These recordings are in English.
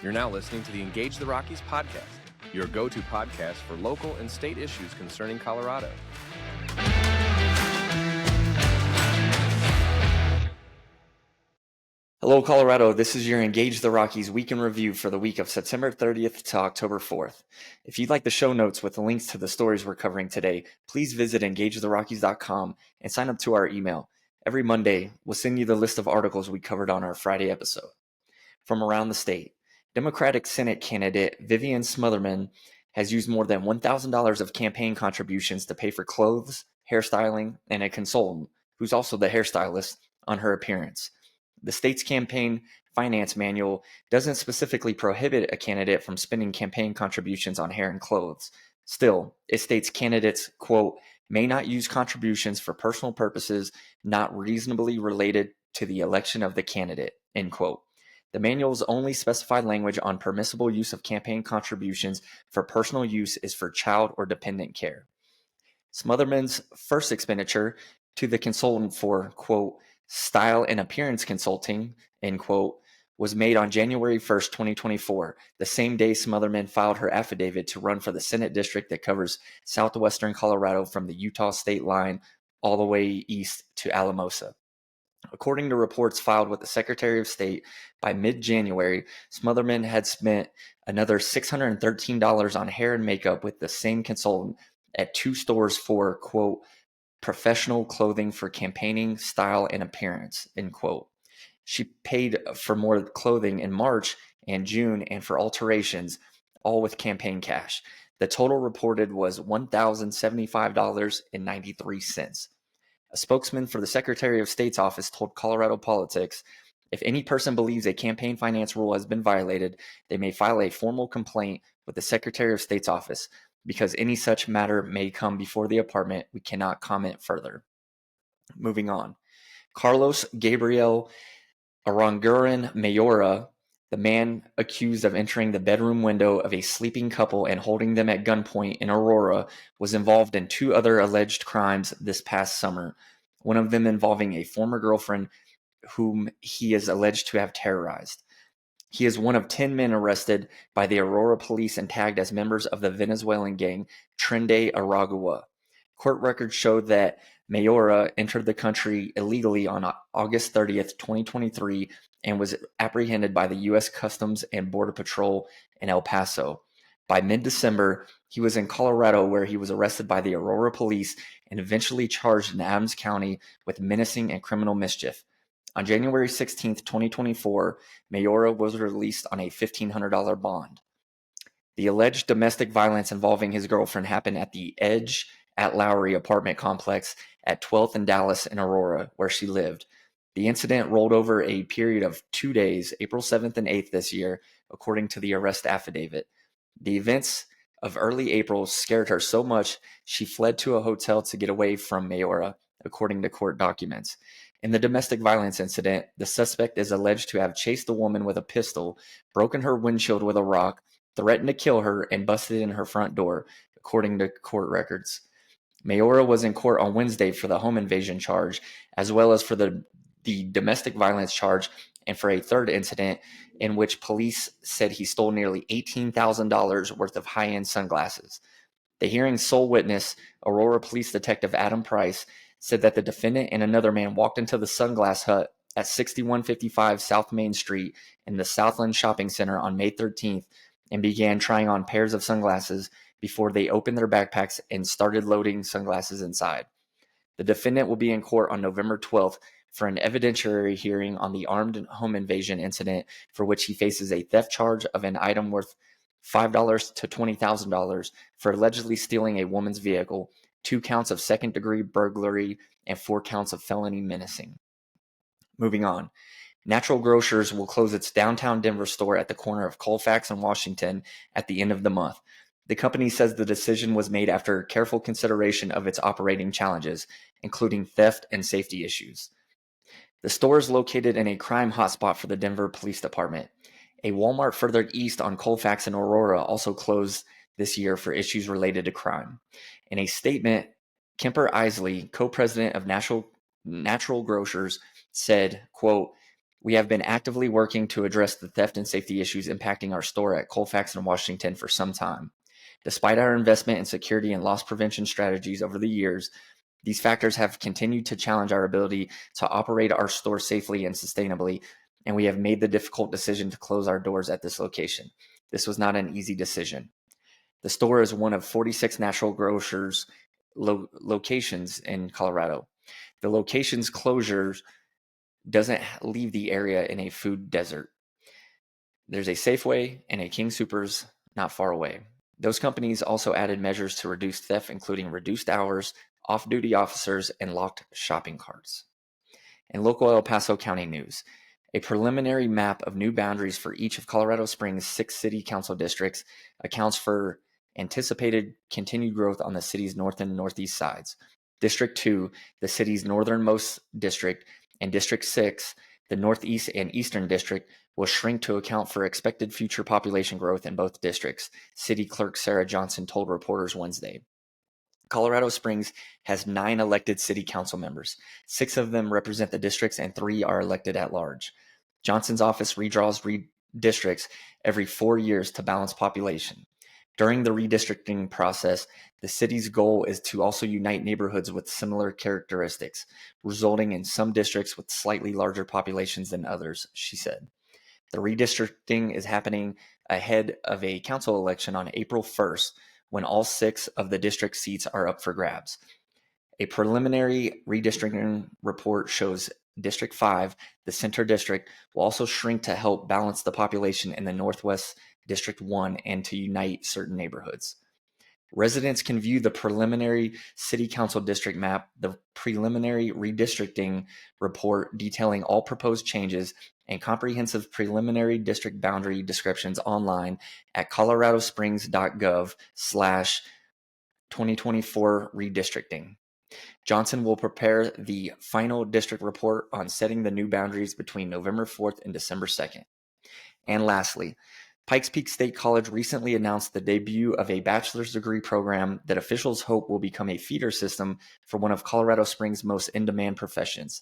You're now listening to the Engage the Rockies podcast, your go-to podcast for local and state issues concerning Colorado. Hello, Colorado. This is your Engage the Rockies week in review for the week of September 30th to October 4th. If you'd like the show notes with the links to the stories we're covering today, please visit engagetherockies.com and sign up to our email. Every Monday, we'll send you the list of articles we covered on our Friday episode. From around the state, Democratic Senate candidate Vivian Smotherman has used more than $1,000 of campaign contributions to pay for clothes, hairstyling, and a consultant, who's also the hairstylist, on her appearance. The state's campaign finance manual doesn't specifically prohibit a candidate from spending campaign contributions on hair and clothes. Still, it states candidates, quote, may not use contributions for personal purposes not reasonably related to the election of the candidate, end quote. The manual's only specified language on permissible use of campaign contributions for personal use is for child or dependent care. Smotherman's first expenditure to the consultant for, quote, style and appearance consulting, end quote, was made on January 1st, 2024, the same day Smotherman filed her affidavit to run for the Senate district that covers southwestern Colorado from the Utah state line all the way east to Alamosa. According to reports filed with the Secretary of State, by mid-January, Smotherman had spent another $613 on hair and makeup with the same consultant at two stores for, quote, professional clothing for campaigning, style, and appearance, end quote. She paid for more clothing in March and June and for alterations, all with campaign cash. The total reported was $1,075.93. A spokesman for the Secretary of State's office told Colorado Politics, if any person believes a campaign finance rule has been violated, they may file a formal complaint with the Secretary of State's office. Because any such matter may come before the department, we cannot comment further. Moving on. Carlos Gabriel Aranguren Mayora, the man accused of entering the bedroom window of a sleeping couple and holding them at gunpoint in Aurora, was involved in two other alleged crimes this past summer, one of them involving a former girlfriend whom he is alleged to have terrorized. He is one of 10 men arrested by the Aurora police and tagged as members of the Venezuelan gang Trende Aragua. Court records showed that Mayora entered the country illegally on August 30th, 2023, and was apprehended by the U.S. Customs and Border Patrol in El Paso. By mid-December, he was in Colorado, where he was arrested by the Aurora police and eventually charged in Adams County with menacing and criminal mischief. On January 16, 2024, Mayora was released on a $1,500 bond. The alleged domestic violence involving his girlfriend happened at the Edge at Lowry apartment complex at 12th and Dallas in Aurora, where she lived. The incident rolled over a period of 2 days, April 7th and 8th this year, according to the arrest affidavit. The events of early April scared her so much she fled to a hotel to get away from Mayora, according to court documents. In the domestic violence incident, the suspect is alleged to have chased the woman with a pistol, broken her windshield with a rock, threatened to kill her, and busted in her front door, according to court records. Mayora was in court on Wednesday for the home invasion charge, as well as for the domestic violence charge and for a third incident in which police said he stole nearly $18,000 worth of high-end sunglasses. The hearing's sole witness, Aurora Police Detective Adam Price, said that the defendant and another man walked into the Sunglass Hut at 6155 South Main Street in the Southland Shopping Center on May 13th and began trying on pairs of sunglasses before they opened their backpacks and started loading sunglasses inside. The defendant will be in court on November 12th for an evidentiary hearing on the armed home invasion incident, for which he faces a theft charge of an item worth $5 to $20,000 for allegedly stealing a woman's vehicle, 2 counts of second-degree burglary, and 4 counts of felony menacing. Moving on. Natural Grocers will close its downtown Denver store at the corner of Colfax and Washington at the end of the month. The company says the decision was made after careful consideration of its operating challenges, including theft and safety issues. The store is located in a crime hotspot for the Denver Police Department. A Walmart further east on Colfax and Aurora also closed this year for issues related to crime. In a statement, Kemper Isley, co-president of Natural Grocers, said, quote, We have been actively working to address the theft and safety issues impacting our store at Colfax and Washington for some time. Despite our investment in security and loss prevention strategies over the years, these factors have continued to challenge our ability to operate our store safely and sustainably, and we have made the difficult decision to close our doors at this location. This was not an easy decision. The store is one of 46 Natural Grocers locations in Colorado. The location's closures doesn't leave the area in a food desert. There's a Safeway and a King Soopers not far away. Those companies also added measures to reduce theft, including reduced hours, off-duty officers, and locked shopping carts. In local El Paso County news, a preliminary map of new boundaries for each of Colorado Springs' 6 city council districts accounts for anticipated continued growth on the city's north and northeast sides. District 2, the city's northernmost district, and District 6, the northeast and eastern district, will shrink to account for expected future population growth in both districts, City Clerk Sarah Johnson told reporters Wednesday. Colorado Springs has 9 elected city council members. 6 of them represent the districts and 3 are elected at large. Johnson's office redraws districts every 4 years to balance population. During the redistricting process, the city's goal is to also unite neighborhoods with similar characteristics, resulting in some districts with slightly larger populations than others, she said. The redistricting is happening ahead of a council election on April 1st, when all 6 of the district seats are up for grabs. A preliminary redistricting report shows District 5, the center district, will also shrink to help balance the population in the Northwest District 1 and to unite certain neighborhoods. Residents can view the preliminary city council district map, the preliminary redistricting report detailing all proposed changes, and comprehensive preliminary district boundary descriptions online at coloradosprings.gov/2024 redistricting. Johnson will prepare the final district report on setting the new boundaries between November 4th and December 2nd. And lastly, Pikes Peak State College recently announced the debut of a bachelor's degree program that officials hope will become a feeder system for one of Colorado Springs' most in-demand professions.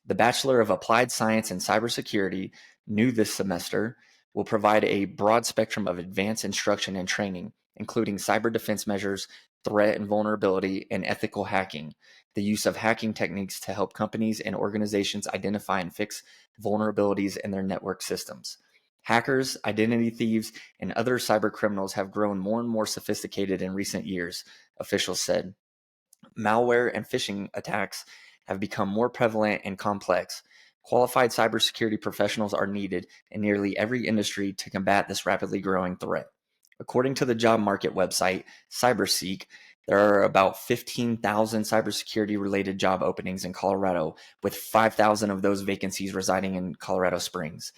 The Bachelor of Applied Science in Cybersecurity, new this semester, will provide a broad spectrum of advanced instruction and training, including cyber defense measures, threat and vulnerability, and ethical hacking, the use of hacking techniques to help companies and organizations identify and fix vulnerabilities in their network systems. Hackers, identity thieves, and other cyber criminals have grown more and more sophisticated in recent years, officials said. Malware and phishing attacks have become more prevalent and complex. Qualified cybersecurity professionals are needed in nearly every industry to combat this rapidly growing threat. According to the job market website, CyberSeek, there are about 15,000 cybersecurity-related job openings in Colorado, with 5,000 of those vacancies residing in Colorado Springs.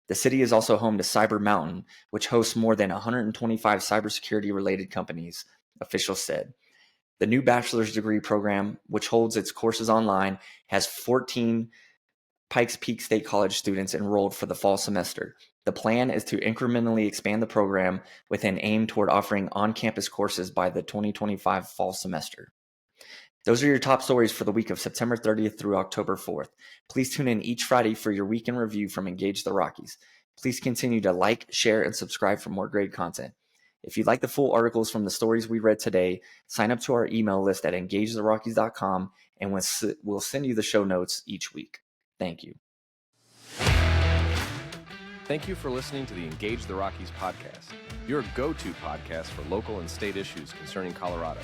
The city is also home to Cyber Mountain, which hosts more than 125 cybersecurity-related companies, officials said. The new bachelor's degree program, which holds its courses online, has 14 Pikes Peak State College students enrolled for the fall semester. The plan is to incrementally expand the program with an aim toward offering on-campus courses by the 2025 fall semester. Those are your top stories for the week of September 30th through October 4th. Please tune in each Friday for your weekend review from Engage the Rockies. Please continue to like, share, and subscribe for more great content. If you'd like the full articles from the stories we read today, sign up to our email list at engagetherockies.com, and we'll send you the show notes each week. Thank you. Thank you for listening to the Engage the Rockies podcast, your go-to podcast for local and state issues concerning Colorado.